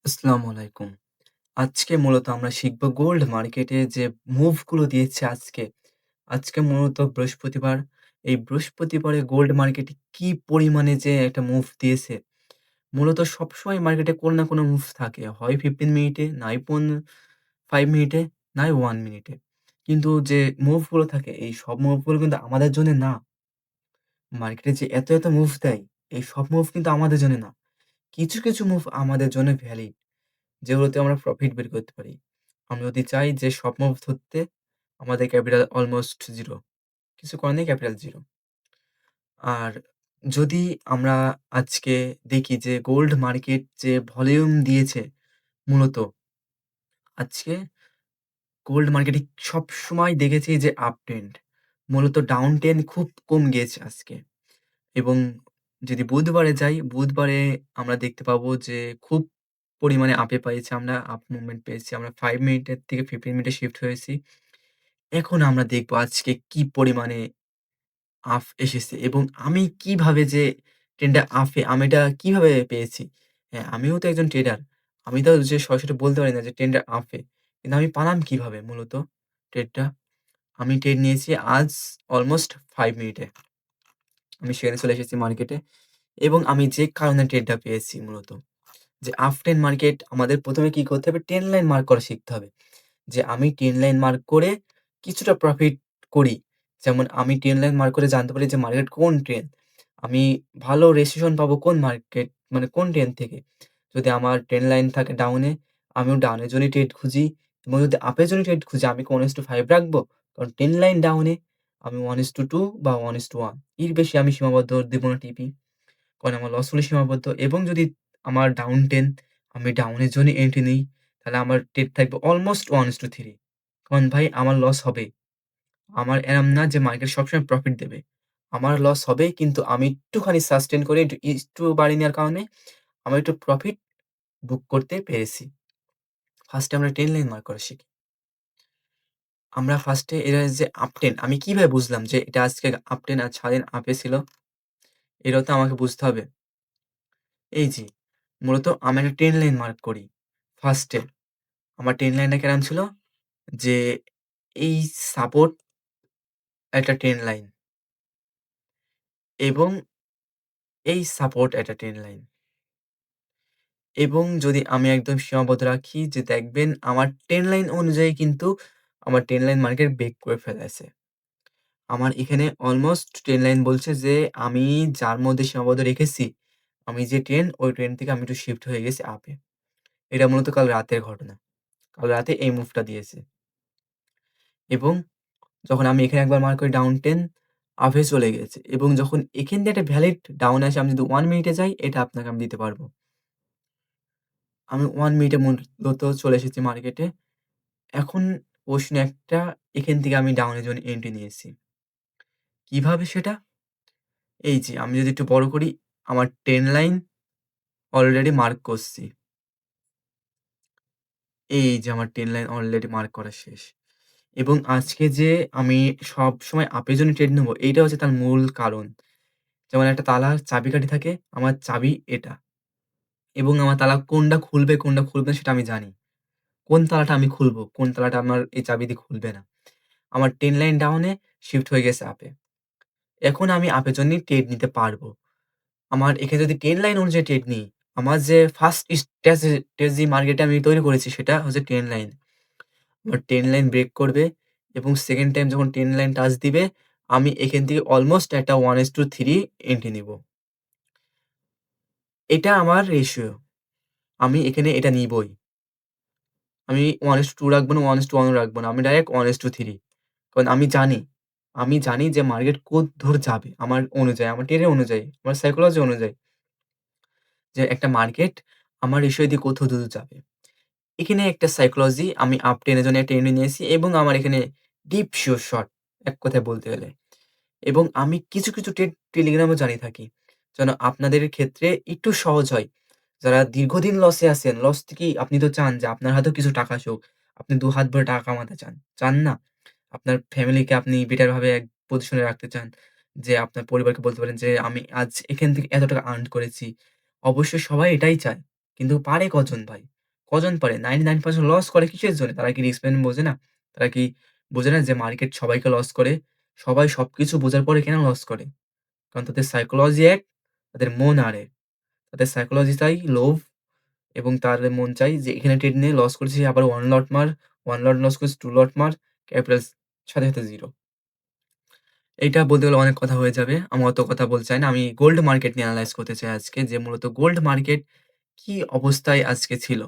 আসসালামু আলাইকুম। আজকে মূলত আমরা শিখব গোল্ড মার্কেটে যে মুভ গুলো দিয়েছে আজকে। আজকে মূলত বৃহস্পতিবার। এই বৃহস্পতিবারে গোল্ড মার্কেটে কি পরিমাণে যে একটা মুভ দিয়েছে। মূলত সবসময় মার্কেটে কোনো না কোনো মুভ থাকে। হয় 15 মিনিটে, নয় 5 মিনিটে, নয় 1 মিনিটে। কিন্তু যে মুভ গুলো থাকে এই সব মুভ গুলো কিন্তু আমাদের জন্য না। মার্কেটে যে এত মুভ দেয়, এই সব মুভ কিন্তু আমাদের জন্য না। কিছু মুভ আমাদের জন্য ভ্যালিড। যেগুলোতে আমরা প্রফিট বের করতে পারি। আমরা যদি চাই যে সব মুভ ধরতে, আমাদের ক্যাপিটাল অলমোস্ট 0, কিছু করার নেই, ক্যাপিটাল 0। আর যদি আমরা আজকে দেখি যে গোল্ড মার্কেট যে ভলিউম দিয়েছে মূলত, আজকে গোল্ড মার্কেটে সবসময় দেখেছি যে আপ ট্রেন্ড। মূলত ডাউন ট্রেন্ড খুব কম গিয়েছে আজকে। এবং যদি বুধবারে যাই, বুধবারে আমরা দেখতে পাবো যে খুব পরিমাণে আপে পেয়েছি আমরা, আপ মুভমেন্ট পেয়েছি। আমরা 5 মিনিটের থেকে 15 মিনিটে শিফট হয়েছি। এখন আমরা দেখব আজকে কি পরিমাণে আপ এসেছে এবং আমি কিভাবে যে ট্রেন্ডটা আপে আমি এটা কিভাবে পেয়েছি? হ্যাঁ, আমিও তো একজন ট্রেডার। আমি তো যে সরাসরি বলতে পারি না যে ট্রেন্ডটা আপে। কিন্তু আমি পালাম কিভাবে মূলত ট্রেডটা? আমি ট্রেড নিয়েছি আজ অলমোস্ট 5 মিনিটে। আমি সেখানে চলে এসেছি মার্কেটে এবং আমি যে কারণে ট্রেডটা পেয়েছি মূলত। যে আপ ট্রেন্ড মার্কেট আমাদের ১ম এ কি করতে হবে? ট্রেন্ড লাইন মার্ক করা শিখতে হবে। যে আমি ট্রেন্ড লাইন মার্ক করে কিছুটা প্রফিট করি। যেমন আমি ট্রেন্ড লাইন মার্ক করে জানতে পারি যে মার্কেট কোন ট্রেন্ড। আমি ভালো রেসিশন পাবো কোন মার্কেট মানে কোন ট্রেন্ড থেকে। যদি আমার ট্রেন্ড লাইন থাকে ডাউনে, আমিও ডাউনের জন্যই ট্রেড খুঁজি এবং যদি আপের জন্য ট্রেড খুঁজি আমি কি 1:5 রাখবো? কারণ ট্রেন্ড লাইন ডাউনে আমি 1:2 বা 1:1 এর বেশি আমি সীমাবদ্ধ দেব না টিপি। কারণ আমার লস হলে সীমাবদ্ধ এবং যদি আমার ডাউন 10 আমি ডাউনের জন্য এন্ট্রি নিই, তাহলে আমার টেট থাকবে অলমোস্ট 1:3 কারণ ভাই আমার লস হবেই। আমার এরম না যে মার্কেট সবসময় প্রফিট দেবে। আমার লস হবেই কিন্তু আমি একটুখানি সাস্টেইন করে একটু বাড়িয়ে নেওয়ার কারণে আমি একটু প্রফিট বুক করতে পেরেছি। ফার্স্টে আমরা ট্রেন লাইন মার্ক করা শিখি। আমরা ফার্স্টে এরা যে আপট্রেন্ড আমি কিভাবে বুঝলাম যে এটা আজকে আপট্রেন্ড আর সারাদিন আপে ছিল? এটাও তো আমাকে বুঝতে হবে। এই যে মূলত আমি একটা ট্রেন লাইন মার্ক করি। ফার্স্টে আমার ট্রেন লাইনটা কেমন ছিল? যে এই সাপোর্ট একটা ট্রেন লাইন এবং এই সাপোর্ট একটা ট্রেন লাইন এবং যদি আমি একদম সীমাবদ্ধ রাখি যে দেখবেন আমার ট্রেন লাইন অনুযায়ী কিন্তু আমার ট্রেন লাইন মার্কেট ব্রেক করে ফেলেছে। আমার এখানে অলমোস্ট ট্রেন লাইন বলছে যে আমি যার মধ্যে সীমাবদ্ধ রেখেছি, আমি যে ট্রেন ওই ট্রেন থেকে আমি একটু শিফট হয়ে গেছি আপে। এটা মূলত কাল রাতের ঘটনা। কাল রাতে এই মুভটা দিয়েছে এবং যখন আমি এখানে একবার মার্ক করি ডাউন 10 আপ এ চলে গেছে এবং যখন এখান দিয়ে একটা ভ্যালিড ডাউন আসে আমি যদি 1 মিনিটে যাই এটা আপনাকে আমি দিতে পারবো। আমি 1 মিনিটে মূলত চলে এসেছি মার্কেটে। এখন প্রশ্ন একটা এখান থেকে আমি ডাউনের জন্য এন্ট্রি নিয়েছি। কিভাবে সেটা? এই যে আমি যদি একটু বড় করি আমার ট্রেন লাইন অলরেডি মার্ক করছি। এই যে আমার ট্রেন লাইন অলরেডি মার্ক করা শেষ। এবং আজকে যে আমি সবসময় আপের জন্য ট্রেড নেবো এইটা হচ্ছে তার মূল কারণ। যেমন একটা তালার চাবিকাঠি থাকে, আমার চাবি এটা। এবং আমার তালা কোনটা খুলবে না সেটা আমি জানি। কোন তালাটা আমি খুলবো, কোন তালাটা আমার এই চাবি দিয়ে খুলবে না। আমার 10 লাইন ডাউনে শিফট হয়ে গেছে আপে। এখন আমি আপের জন্যই ট্রেড নিতে পারবো। আমার এখানে যদি 10 লাইন অনুযায়ী ট্রেড নিই, আমার যে ফার্স্ট স্ট্র্যাটেজি মার্কেটে আমি তৈরি করেছি সেটা হচ্ছে 10 লাইন। আমার 10 লাইন ব্রেক করবে এবং 2nd টাইম যখন 10 লাইন টাচ দিবে, আমি এখান থেকে অলমোস্ট একটা 1:3 এন্ট্রি নিবো। এটা আমার রেশিও। আমি এখানে এটা নিবোই। আমি 1:2 রাখবো না, 1:1 ও রাখবো না। আমি ডাইরেক্ট 1:3 কারণ আমি জানি যে মার্কেট কদ্দূর যাবে আমার অনুযায়ী, আমার টের অনুযায়ী, আমার সাইকোলজি অনুযায়ী যে একটা মার্কেট আমার রেশিও দিয়ে কত দূর যাবে। এখানে একটা সাইকোলজি আমি আপ টেনের জন্য একটা এন্ট্রি নিয়েছি এবং আমার এখানে ডিপ শিওর শট এক কথায় বলতে গেলে। এবং আমি কিছু টেলিগ্রামও জানিয়ে থাকি। যেন আপনাদের ক্ষেত্রে একটু সহজ হয়। যারা দীর্ঘদিন লসে আছেন, লস থেকেই আপনি তো চান যে আপনার হাতেও কিছু টাকা আসুক। আপনি ২ হাত ভরে টাকা কামাতে চান। চান না? আপনার ফ্যামিলিকে আপনি বেটার ভাবে এক পজিশনে রাখতে চান। যে আপনার পরিবারকে বলতে পারেন যে, "আমি আজ এখান থেকে এত টাকা আর্ন করেছি।" অবশ্যই সবাই এটাই চায়। কিন্তু পারে কজন ভাই? কজন পারে? 99% লস করে কিসের জন্য? তারা কি রিস্ক ম্যানেজমেন্ট বোঝে না? তারা কি বোঝে না যে মার্কেট সবাইকে লস করে? সবাই সবকিছু বোঝার পরে কেন লস করে? কারণ তাদের সাইকোলজি এক, তাদের মন আরেক। তাদের সাইকোলজি চাই লোভ এবং তাদের মন চাই যে এখানে ট্রেড নিয়ে লস করেছি আবার 1 লট মার, 1 লট লস করেছি 2 লট মার, ক্যাপিটাল সাথে, সাথে 0। এইটা বলতে গেলে অনেক কথা হয়ে যাবে। আমি অত কথা বলতে চাই না। আমি গোল্ড মার্কেট নিয়ে এনালাইজ করতে চাই আজকে যে মূলত গোল্ড মার্কেট কি অবস্থায় আজকে ছিল?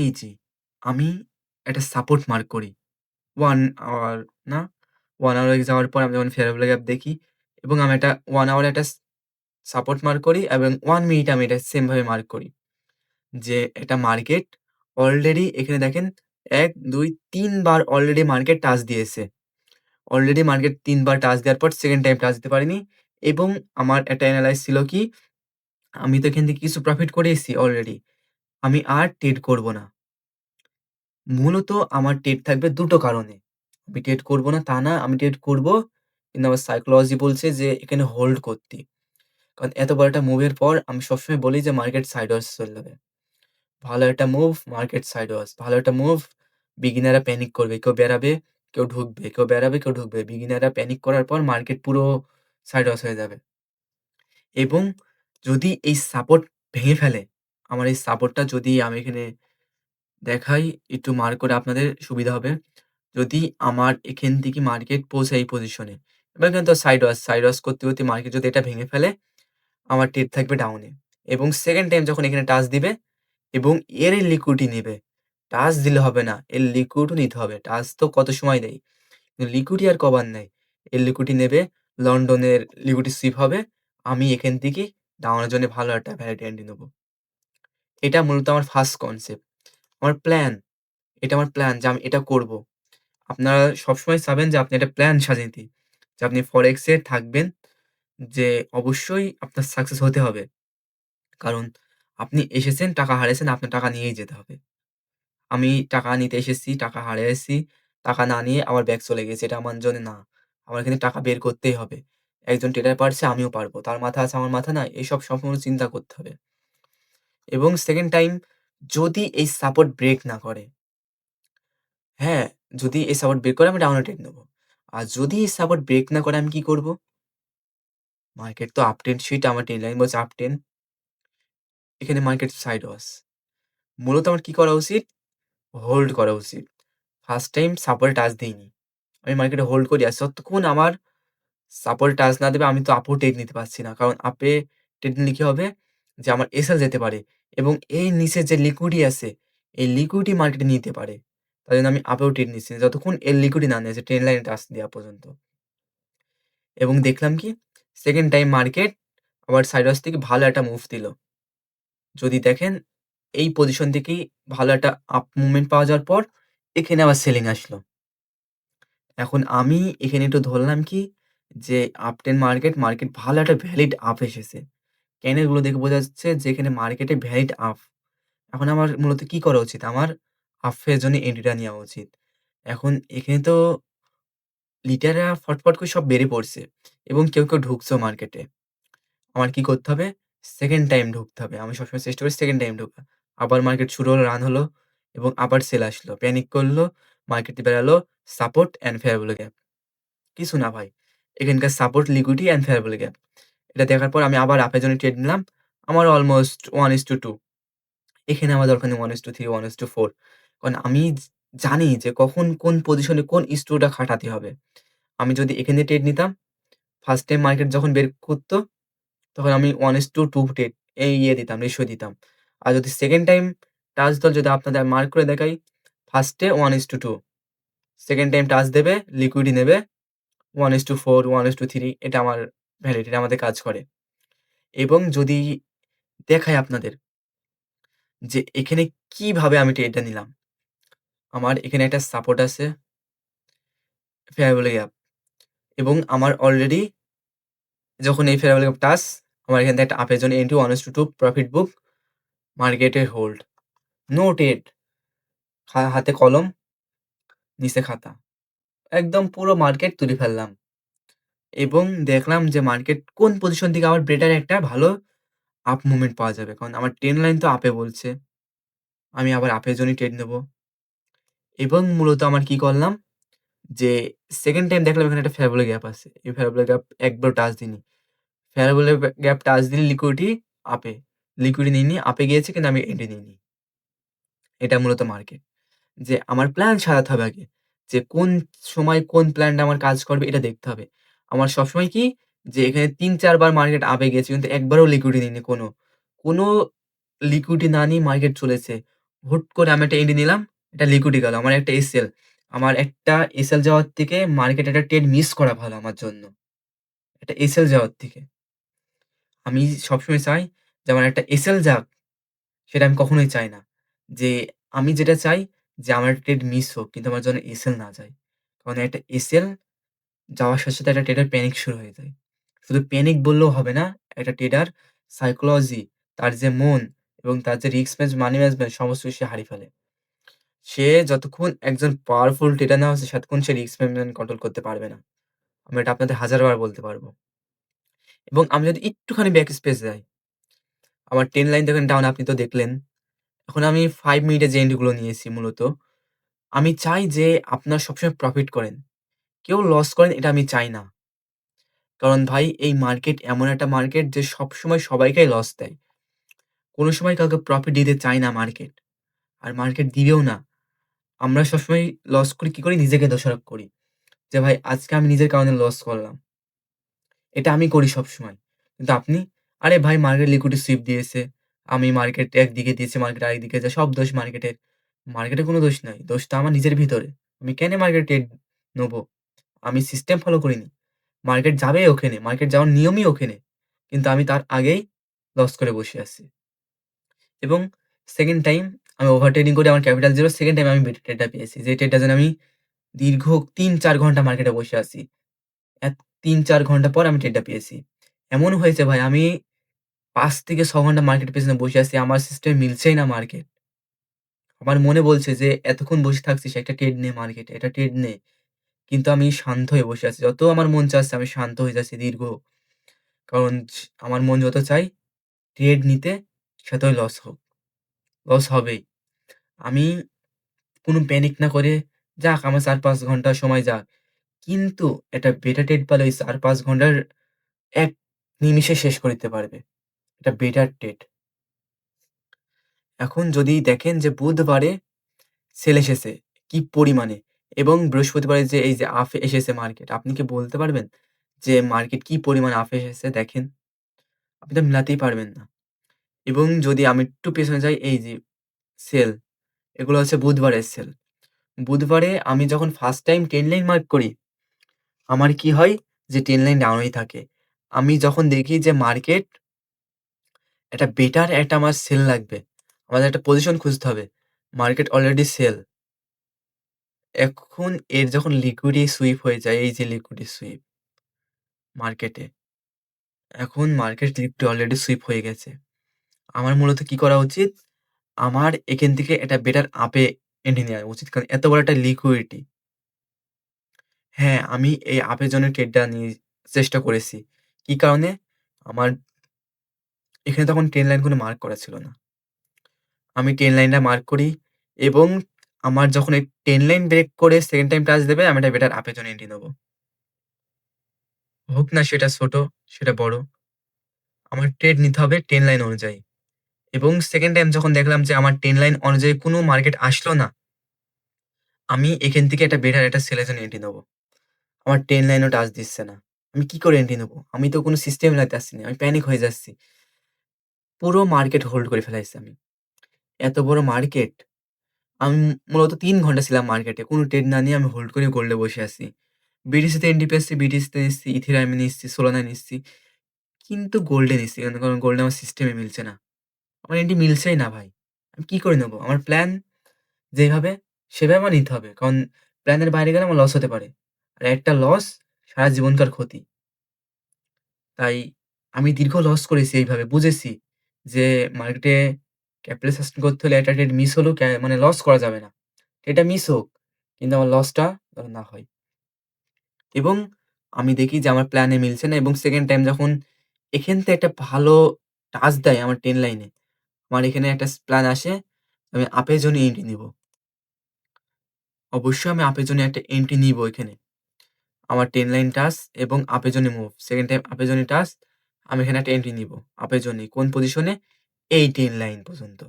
এই যে আমি একটা সাপোর্ট মার্ক করি। 1 আওয়ার না? 1 আওয়ার যাওয়ার পর আমি যখন ফেয়ার ভ্যালু গ্যাপ দেখি এবং আমি একটা 1 আওয়ারে একটা সাপোর্ট মার্ক করি এবং 1 মিনিট আমি এটা সেম ভাবে মার্ক করি। যে এটা মার্কেট অলরেডি এখানে দেখেন ১, ২, ৩ বার অলরেডি মার্কেট টাচ দিয়েছে। অলরেডি মার্কেট ৩ বার টাচ দেওয়ার পর 2nd টাইম টাচ দিতে পারেনি এবং আমার একটা এনালাইজ ছিল কি, আমি তো এখান থেকে কিছু প্রফিট করে এসেছি অলরেডি। আমি আর ট্রেড করব না। মূলত আমার ট্রেড থাকবে ২ টো কারণে। আমি ট্রেড করব না তা না, আমি ট্রেড করব। কিন্তু আমার সাইকোলজি বলছে যে এখানে হোল্ড করতে। কারণ এত বড় একটা মুভের পর আমি সবসময় বলি যে মার্কেট সাইডওয়েজ চলে যাবে। ভালো একটা মুভ, মার্কেট সাইডওয়েজ। ভালো একটা মুভ, বিগিনাররা প্যানিক করবে। কেউ বেরাবে, কেউ ঢুকবে। কেউ বেরাবে, কেউ ঢুকবে। বিগিনাররা প্যানিক করার পর মার্কেট পুরো সাইডওয়েজ হয়ে যাবে। এবং যদি এই সাপোর্ট ভেঙে ফেলে, আমার এই সাপোর্টটা যদি আমি এখানে দেখাই, একটু মার্ক করে আপনাদের সুবিধা হবে। যদি আমার এখান থেকে মার্কেট পৌঁছায় এই পজিশনে, এবার কিন্তু সাইডওয়াজ, সাইডওয়াজ করতে, করতে মার্কেট যদি এটা ভেঙে ফেলে, আমার ট্রেড থাকবে ডাউনে। এবং 2nd টাইম যখন এখানে টাচ দিবে এবং এর লিকুইডিটি নিবে। টাচ দিলে হবে না, এর লিকুইডও নিতে হবে। টাচ তো কত সময় দেয়। কিন্তু লিকুইডি আর কবার নেয়। এর লিকুইডি নেবে, লন্ডনের লিকুইডি সুইপ হবে। আমি এখান থেকে ডাউনের জন্য ভালো একটা ভ্যালিড এন্ট্রি নেব। এটা মূলত আমার ফার্স্ট কনসেপ্ট। আমার প্ল্যান, এটা আমার প্ল্যান যে আমি এটা করব। আপনারা সবসময় চাবেন যে আপনি একটা প্ল্যান সাজিয়ে দিই। যে আপনি ফরেক্স এ থাকবেন, যে অবশ্যই আপনার সাকসেস হতে হবে। কারণ আপনি এসেছেন, টাকা হারিয়েছেন, আপনার টাকা নিয়েই যেতে হবে। আমি টাকা নিতে এসেছি, টাকা হারিয়েছি, টাকা না নিয়ে আবার ব্যাক চলে গেছি। এটা আমার জন্য না। আমার কিন্তু টাকা বের করতেই হবে। একজন ট্রেডার পারছে, আমিও পারব। তার মাথা আছে, আমার মাথা নাই। এসব সবসময় চিন্তা করতে হবে। এবং 2nd টাইম যদি এই সাপোর্ট ব্রেক না করে, হ্যাঁ, যদি এই সাপোর্ট ব্রেক করে আমি ডাউন ট্রেড নেব। আর যদি এই সাপোর্ট ব্রেক না করে আমি কি করব? মার্কেট তো আপট্রেন্ড শিট, আমার ট্রেড লাইন বলছে আপট্রেন্ড। এখানে মার্কেট সাইড ওয়াশ। মূলত আমার কি করা উচিত? হোল্ড করা উচিত। ফার্স্ট টাইম সাপোর্টে টাচ দেইনি। আমি মার্কেটে হোল্ড করে আছি। যতক্ষণ আমার সাপোর্টে টাচ না দেবে আমি তো আপও টেক নিতে পারছি না। কারণ আপে টেক নিলে কি হবে? যে আমার এসএল যেতে পারে এবং এর নিচে যে লিকুইডি আছে, এই লিকুইডি মার্কেটে নিতে পারে। তাই জন্য আমি আপেও ট্রেড নিচ্ছি না। যতক্ষণ এর লিকুইডি না নেয় যে ট্রেন লাইনে টাচ দেওয়া পর্যন্ত। এবং দেখলাম কি? 2nd টাইম মার্কেট আবার সাইড ওয়াচ থেকে ভালো একটা মুভ দিল। যদি দেখেন এই পজিশন থেকেই ভালো একটা আপ মুভমেন্ট পাওয়া যাওয়ার পর এখানে আবার সেলিং আসলো। এখন আমি এখানে একটু ধরলাম কি যে আপট্রেন্ড মার্কেট, মার্কেট ভালো একটা ভ্যালিড আপ এসেছে। ক্যান্ডেল গুলো দেখে বোঝা যাচ্ছে যে এখানে মার্কেটে ভ্যালিড আপ। এখন আমার মূলত কি করা উচিত? আমার আপ এর জন্য এন্ট্রিটা নেওয়া উচিত। এখন এখানে তো লিডাররা ফটফট করে সব বেরিয়ে পড়ছে এবং কেউ, কেউ ঢুকছেও মার্কেটে। আমার কি করতে হবে? 2nd টাইম ঢুকতে হবে। আমি সবসময় চেষ্টা করি 2nd টাইম ঢোকা। আবার মার্কেট শুরু হলো, রান হলো এবং আবার সেল আসলো। প্যানিক করলো, মার্কেটে বেড়ালো সাপোর্ট অ্যান্ড ফেয়ারবল গ্যাপ। কিছু না ভাই। এখানকার সাপোর্ট, লিকুইডিটি অ্যান্ড ফেয়ারবল গ্যাপ। এটা দেখার পর আমি আবার আপের জন্য ট্রেড নিলাম। আমার অলমোস্ট 1:2। এখানে আমার দরকার নেই 1:3, 1:4। কারণ আমি জানি যে কখন কোন পজিশনে কোন স্ট্রোটা খাটাতে হবে। আমি যদি এখানে ট্রেড নিতাম, ফার্স্ট টাইম মার্কেট যখন বের করত, তখন আমি 1:2 ট্রেড এই দিতাম, রেশিও দিতাম। আর যদি 2nd টাইম টাচ দল যদি আপনাদের মার্ক করে দেখাই, ফার্স্ট এ 1:2, 2nd টাইম টাচ দেবে, লিকুইডি নেবে 1:4, 1:3, এটা আমার ভ্যালিড, এটা আমাদের কাজ করে। এবং যদি দেখাই আপনাদের যে এখানে কিভাবে আমি ট্রেডটা নিলাম। আমার এখানে একটা সাপোর্ট আছে, ফেয়ার ভ্যালু গ্যাপ এবং আমার অলরেডি যখন এই ফেয়ার ভ্যালু গ্যাপ টাচ, আমার এখান থেকে একটা আপের জন্য এন্ট্রি 1:2 প্রফিট বুক, মার্কেটে হোল্ড। নো ট্রেড, হাতে কলম, নিচে খাতা। একদম পুরো মার্কেট তুলে ফেললাম এবং দেখলাম যে মার্কেট কোন পজিশন থেকে আমার বেটার একটা ভালো আপ মুভমেন্ট পাওয়া যাবে। কারণ আমার ট্রেন্ড লাইন তো আপে বলছে। আমি আবার আপের জন্যই ট্রেড নেব এবং মূলত আমার কি করলাম যে 2nd টাইম দেখলাম এখানে একটা ফেয়ার ভ্যালু গ্যাপ আছে। এই ফেয়ার ভ্যালু গ্যাপ একবারও টাচ দিইনি। ফেয়ার ভ্যালু গ্যাপ টাচ দিলে লিকুইডিটি আপে। লিকুইডিটি নিইনি, আপে গিয়েছে কিন্তু আমি এন্ট্রি নিইনি। এটা মূলত মার্কেট। যে আমার প্ল্যান সাজাতে হবে আগে। যে কোন সময় কোন প্ল্যানটা আমার কাজ করবে এটা দেখতে হবে। আমার সবসময় কি যে এখানে ৩-৪ বার মার্কেট আপে গেছে কিন্তু একবারও লিকুইডিটি নিইনি কোনো। কোনো লিকুইডিটি না নিয়ে মার্কেট চলেছে। হুট করে আমি একটা এন্ট্রি নিলাম, এটা লিকুইডিটি গেল। আমার একটা এসএল। আমার একটা এসএল যাওয়ার থেকে মার্কেট একটা ট্রেড মিস করা ভালো আমার জন্য। একটা এসএল যাওয়ার থেকে। আমি সবসময় চাই যে আমার একটা এসএল যাক, সেটা আমি কখনোই চাই না। যে আমি যেটা চাই যে আমার ট্রেড মিস হোক কিন্তু আমার যেন এসএল না যায়। কারণ একটা এসএল যাওয়ার সাথে, সাথে একটা ট্রেডার প্যানিক শুরু হয়ে যায়। শুধু প্যানিক বললেও হবে না, একটা ট্রেডার সাইকোলজি, তার যে মন এবং তার যে রিস্ক মানি ম্যানেজমেন্ট সমস্ত কিছু সে হারিয়ে ফেলে। সে যতক্ষণ একজন পাওয়ারফুল ট্রেডার না হচ্ছে, ততক্ষণ সে রিস্ক ম্যানেজমেন্ট কন্ট্রোল করতে পারবে না। আমি এটা আপনাদের হাজারবার বলতে পারব। এবং আমি যদি একটুখানি ব্যাক স্পেস যাই, আমার 10 লাইন দেখেন ডাউন আপনি তো দেখলেন। এখন আমি 5 মিনিটের যে এন্ট্রি গুলো নিয়েছি মূলত, আমি চাই যে আপনারা সবসময় প্রফিট করেন। কেউ লস করেন এটা আমি চাই না। কারণ ভাই এই মার্কেট এমন একটা মার্কেট যে সবসময় সবাইকেই লস দেয়। কোন সময় কাউকে প্রফিট দিতে চায় না মার্কেট। আর মার্কেট দিবেও না। আমরা সবসময় লস করি কি করি? নিজেকে দোষারোপ করি। যে ভাই আজকে আমি নিজের কারণে লস করলাম। এটা আমি করি সবসময়। কিন্তু আপনি? আরে ভাই মার্কেট লিকুইডিটি সুইপ দিয়েছে। আমি মার্কেট একদিকে দিয়েছি, মার্কেট আরেকদিকে যায়। সব দোষ মার্কেটের। মার্কেটের কোনো দোষ নাই। দোষটা আমার নিজের ভিতরে। আমি কেন মার্কেট ট্রেড নেবো? আমি সিস্টেম ফলো করিনি। মার্কেট যাবে ওখানে। মার্কেট যাওয়ার নিয়মই ওখানে। কিন্তু আমি তার আগেই লস করে বসে আছি। এবং 2nd টাইম আমি ওভার ট্রেডিং করে আমার ক্যাপিটাল 0, 2nd টাইম আমি বেটার ট্রেডটা পেয়েছি। যে ট্রেডটার জন্য আমি দীর্ঘ ৩-৪ ঘন্টা মার্কেটে বসে আছি। ৩-৪ ঘন্টা পর আমি ট্রেডটা পেয়েছি। এমন হয়েছে ভাই আমি ৫ থেকে ৬ ঘন্টা মার্কেটের পেছনে বসে আছি। আমার সিস্টেমে মিলছেই না মার্কেট। আমার মনে বলছে যে, "এতক্ষণ বসে থাকছিস, একটা ট্রেড নে মার্কেটে, একটা ট্রেড নে।" কিন্তু আমি শান্ত হয়ে বসে আছি। যত আমার মন চাচ্ছে আমি শান্ত হয়ে যাচ্ছি দীর্ঘ। কারণ আমার মন যত চায় ট্রেড নিতে, সে যতই লস হোক। লস হবেই। আমি কোনো প্যানিক না করে, যাক আমার ৪-৫ ঘন্টা সময় যাক। কিন্তু একটা বেটা ট্রেড পেলে ওই ৪-৫ ঘন্টার এক নিমিষে শেষ করে দিতে পারবে। এটা বেটার ট্রেড। এখন যদি দেখেন যে বুধবারে সেল এসেছে কি পরিমাণে এবং বৃহস্পতিবারে যে এই যে এসেছে মার্কেট, আপনি কি বলতে পারবেন যে মার্কেট কি পরিমাণ এসেছে দেখেন? আপনি তো মিলাতেই পারবেন না। এবং যদি আমি একটু পেছনে যাই এই যে সেল, এগুলো হচ্ছে বুধবারের সেল। বুধবারে আমি যখন first time trend line mark করি, আমার কি হয় যে ট্রেন্ড লাইন ডাউনেই থাকে। আমি যখন দেখি যে মার্কেট একটা বেটার একটা আমার সেল লাগবে। আমাদের একটা পজিশন খুঁজতে হবে। Market already sell. এখন এর যখন লিকুইডি সুইপ হয়ে যায়, এই যে লিকুইডি সুইপ মার্কেটে, এখন মার্কেট লিকুইড অলরেডি সুইপ হয়ে গেছে। আমার মূলত কি করা উচিত? আমার এখান থেকে একটা বেটার আপে এন্ট্রি নেওয়া উচিত। কারণ এত বড় একটা লিকুইডিটি। হ্যাঁ, আমি এই আপের জন্য ট্রেডটা চেষ্টা করেছি। কি কারণে? আমার এখানে তখন ট্রেন লাইন কোনো মার্ক করা ছিল না। আমি ট্রেন লাইনটা মার্ক করি এবং আমার যখন এই ট্রেন লাইন ব্রেক করে 2nd টাইম টাচ দেবে, আমি একটা বেটার আপের জন্য এন্ট্রি নেব। হোক না সেটা ছোট, সেটা বড়। আমার ট্রেড নিতে হবে ট্রেন লাইন অনুযায়ী। এবং 2nd টাইম যখন দেখলাম যে আমার ট্রেন লাইন অনুযায়ী কোনো মার্কেট আসলো না, আমি এখান থেকে একটা বেটার একটা সেলের জন্য এন্ট্রি নেব। আমার ট্রেন লাইনও টাচ দিচ্ছে না। আমি কি করে এন্ট্রি নেব? আমি তো কোনো সিস্টেম মিলাতে পারছি না। আমি প্যানিক হয়ে যাচ্ছি। পুরো মার্কেট হোল্ড করে ফেলাইছি আমি। এত বড় মার্কেট, আমি মূলত ৩ ঘন্টা ছিলাম মার্কেটে। কোনো ট্রেড না নিয়ে আমি হোল্ড করে গোল্ডে বসে আছি। বিটিসিতে এন্ট্রি পেয়েছি, বিটিসিতে নিচ্ছি, ইথেরিয়ামে নিচ্ছি, সোলানায় নিচ্ছি। কিন্তু গোল্ডে নিচ্ছি কেন? কারণ গোল্ডে আমার সিস্টেমে মিলছে না। আমার এন্ট্রি মিলছেই না ভাই। আমি কি করে নেব? আমার প্ল্যান যেভাবে, সেভাবে আমার নিতে হবে। কারণ প্ল্যানের বাইরে গেলে আমার লস হতে পারে। আর একটা লস সারা জীবনকার ক্ষতি। তাই আমি দীর্ঘ লস করেছি এইভাবে বুঝেছি যে মার্কেটে ক্যাপিটাল সাস্টেইন করতে হলে একটা ট্রেড মিস হলেও মানে লস করা যাবে না। এটা মিস হোক, কিন্তু আমার লসটা যেন না হয়। এবং আমি দেখি যে আমার প্ল্যানে মিলছে না এবং 2nd টাইম যখন এখান থেকে একটা ভালো টাচ দেয় আমার ট্রেন লাইনে, আমার এখানে একটা প্ল্যান আসে, আমি আপের জন্য এন্ট্রি নিবো। অবশ্যই আমি আপের জন্য একটা এন্ট্রি নিবো এখানে। আমার 10 লাইন টাস্ক এবং আপের জন্য মুভ। সেকেন্ড টাইম আপের জন্য টাস্ক, আমি এখানে একটা এন্ট্রি নিবো আপের জন্যই। কোন পজিশনে? এই 10 লাইন পর্যন্ত।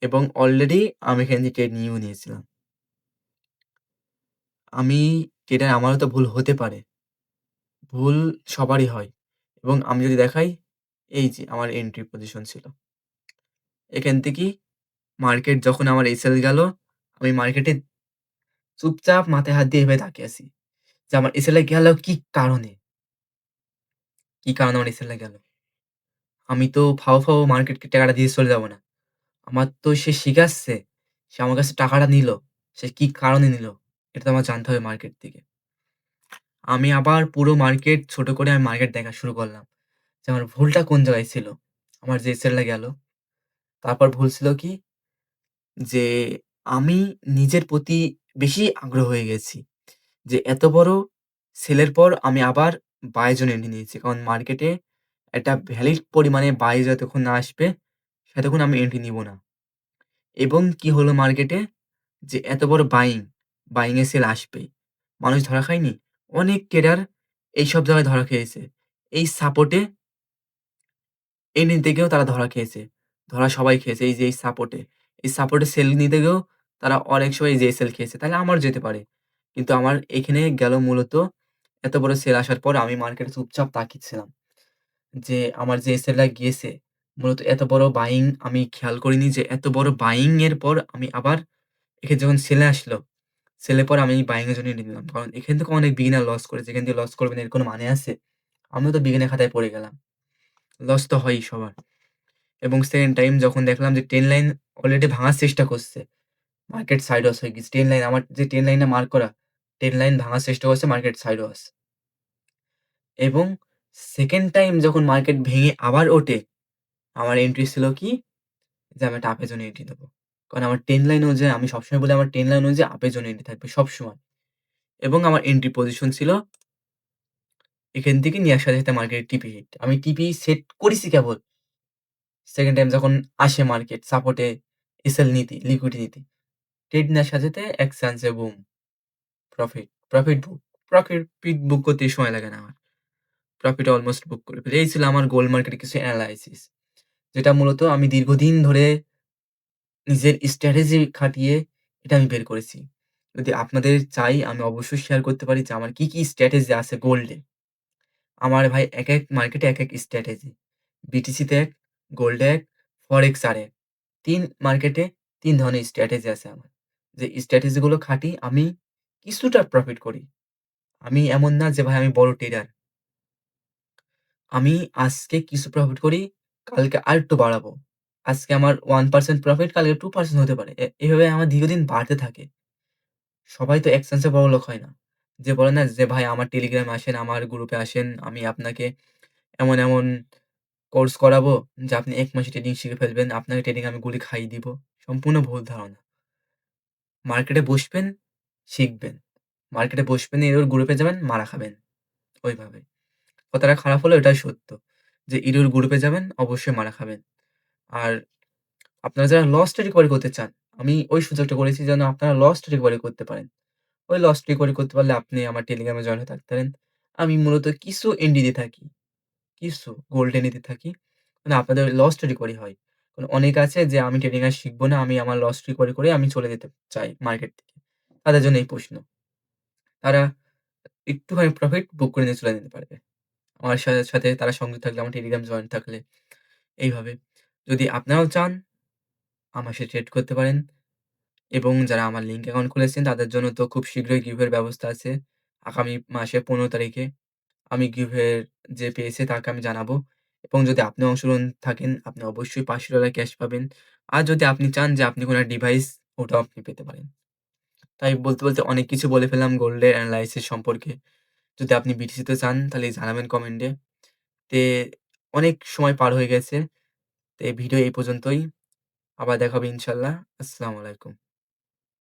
এবং অলরেডি আমি এখান থেকে ট্রেড নিয়েও নিয়েছিলাম। আমি ট্রেডার, আমারও তো ভুল হতে পারে। ভুল সবারই হয়। এবং আমি যদি দেখাই, এই যে আমার এন্ট্রি পজিশন ছিল। এখান থেকেই মার্কেট যখন আমার এসএল গেল, আমি মার্কেটে চুপচাপ মাথায় হাত দিয়ে এভাবে তাকিয়ে আছি। যে আমার এসএল এ গেল কি কারণে? কি কারণে আমার এসএল এ গেল? আমি তো ফাও মার্কেটকে টাকাটা দিয়ে চলে যাব না। আমার তো সে শিখাচ্ছে। সে আমার কাছে টাকাটা নিল। সে কি কারণে নিল? এটা তো আমার জানতে হবে মার্কেট থেকে। আমি আবার পুরো মার্কেট ছোট করে আমি মার্কেট দেখা শুরু করলাম। যে আমার ভুলটা কোন জায়গায় ছিল? আমার যে সেলটা গেল। তারপর ভুল ছিল কি? যে আমি নিজের প্রতি বেশি আগ্রহ হয়ে গেছি। যে এত বড় সেলের পর আমি আবার বাই জন্য এন্ট্রি নিয়েছি। কারণ মার্কেটে একটা ভ্যালিড পরিমাণে বাই যতক্ষণ না আসবে, ততক্ষণ আমি এন্ট্রি নিব না। এবং কি হলো মার্কেটে? যে এত বড় বাইং এ সেল আসবেই। মানুষ ধরা খায়নি? অনেক ট্রেডার এইসব জায়গায় ধরা খেয়েছে। এই সাপোর্টে নিতে গিয়েও তারা ধরা খেয়েছে। ধরা সবাই খেয়েছে এই যে এই সাপোর্টে। এই সাপোর্টে সেল নিতে গিয়েও তারা অনেক সময় এই যে সেল খেয়েছে। তাহলে আমারও যেতে পারে। কিন্তু আমার এখানে গেল মূলত এত বড় সেল আসার পর আমি মার্কেটে চুপচাপ তাকিয়েছিলাম। যে আমার যে সেলটা গিয়েছে, মূলত এত বড় বাইং আমি খেয়াল করিনি যে এত বড় বাইং এর পর আমি আবার এখানে যখন সেলে আসলো, সেলের পর আমি বাইং এর জন্য নিলাম। কারণ এখান থেকে অনেক বিগিনার লস করেছে। এখান থেকে লস করবে না এর কোনো মানে আছে? আমিও তো বিগিনার খাতায় পড়ে গেলাম। লস তো হয়ই সবার। এবং সেকেন্ড টাইম যখন দেখলাম যে 10 লাইন অলরেডি ভাঙার চেষ্টা করছে। মার্কেট সাইড ওয়াশ হয়ে গেছে। 10 লাইন আমার যে 10 লাইনে মার্ক করা, 10 লাইন ভাঙার চেষ্টা করছে মার্কেট সাইড ওয়াশ। এবং সেকেন্ড টাইম যখন মার্কেট ভেঙে আবার ওঠে, আমার এন্ট্রি ছিল কি? যে আমি একটা আপের জন্য এন্ট্রি নেবো। কারণ আমার 10 লাইন অনুযায়ী আমি সবসময় বলি আমার 10 লাইন অনুযায়ী আপের জন্য এন্ট্রি থাকবে সবসময়। এবং আমার এন্ট্রি পজিশন ছিল এখান থেকে নেওয়ার সাথে, সাথে মার্কেট টিপি হিট। আমি টিপি সেট করেছি কেবল। সেকেন্ড টাইম যখন আসে মার্কেট সাপোর্টে এসএল নিতে, লিকুইডিটি নিতে। ট্রেড নেওয়ার সাথে, সাথে এক চান্সে বুম প্রফিট। প্রফিট বুক করতেই সময় লাগে না আমার। প্রফিট অলমোস্ট বুক করে ফেলি। এই ছিল আমার গোল্ড মার্কেটের কিছু এনালাইসিস। যেটা মূলত আমি দীর্ঘদিন ধরে নিজের স্ট্র্যাটেজি খাটিয়ে এটা আমি বের করেছি। যদি আপনাদের চাই আমি অবশ্যই শেয়ার করতে পারি যে আমার কি স্ট্র্যাটেজি আছে গোল্ডে। আমার ভাই একেক মার্কেটে একেক স্ট্র্যাটেজি। বিটিসিতে এক, গোল্ডে এক, ফরেক্স আরেক। ৩ মার্কেটে ৩ ধরনের স্ট্র্যাটেজি আছে আমার। যে স্ট্র্যাটেজি গুলো খাটি আমি কিছুটা প্রফিট করি। আমি এমন না যে ভাই আমি বড় ট্রেডার। আমি আজকে কিছু প্রফিট করি, কালকে আরেকটু বাড়াবো। আজকে আমার 1% প্রফিট, কালকে 2% হতে পারে। এভাবে আমার দীর্ঘদিন বাড়তে থাকে। সবাই তো এক চান্সে বড়লোক হয় না। যে বলে না যে, "ভাই আমার টেলিগ্রামে আসেন, আমার গ্রুপে আসেন। আমি আপনাকে এমন কোর্স করাবো যে আপনি ১ মাসে ট্রেডিং শিখে ফেলবেন। আপনাকে ট্রেডিং আমি গুলি খাইয়ে দিব।" সম্পূর্ণ ভুল ধারণা। মার্কেটে বসবেন, শিখবেন। মার্কেটে বসবেন, এর গ্রুপে যাবেন, মারা খাবেন। ওইভাবে। কথাটা খারাপ হলেও এটাই সত্য। যে ইরোর গ্রুপে যাবেন, অবশ্যই মারা খাবেন। আর আপনারা যারা লস্ট রিকভারি করতে চান, আমি ওই সুযোগটা করেছি যেন আপনারা লস্ট রিকভারি করতে পারেন। ওই লস্ট রিকভারি করতে পারলে আপনি আমার টেলিগ্রামে জয়েন হয়ে থাকতে পারেন। আমি মূলত কিছু এনডি দিয়ে থাকি, কিছু গোল্ড এনে দিয়ে থাকি। মানে আপনাদের লস্ট রিকভারি হয়। কারণ অনেকে আছে যে আমি ট্রেডিং আর শিখব না। আমি আমার লস্ট রিকভারি করে আমি চলে যেতে চাই মার্কেট থেকে। তাদের জন্য এই প্রশ্ন। তারা একটুখানি প্রফিট বুক করে নিয়ে চলে যেতে পারবে। আমার সাথে তারা সংযুক্ত থাকলে, আমার টেলিগ্রাম জয়েন থাকলে এইভাবে। যদি আপনারাও চান আমার সাথে ট্রেড করতে পারেন এবং যারা আমার লিঙ্ক অ্যাকাউন্ট খুলেছেন তাদের জন্য তো খুব শীঘ্রই গিভওয়ে এর ব্যবস্থা আছে। আগামী মাসের ১৫ তারিখে আমি গিভওয়ে যে পেয়েছে তাকে আমি জানাবো এবং যদি আপনিও অংশগ্রহণ থাকেন আপনি অবশ্যই $৫০০ ক্যাশ পাবেন। আর যদি আপনি চান যে আপনি কোনো ডিভাইস ওটাও আপনি পেতে পারেন। তাই বলতে অনেক কিছু বলে ফেললাম গোল্ডের এনালাইসিস সম্পর্কে। যদি আপনি বিটিসিতে চান তাহলে জানাবেন কমেন্টে। তে অনেক সময় পার হয়ে গেছে। তো এই ভিডিও এই পর্যন্তই। আবার দেখা হবে ইনশাআল্লাহ। আসসালামু আলাইকুম।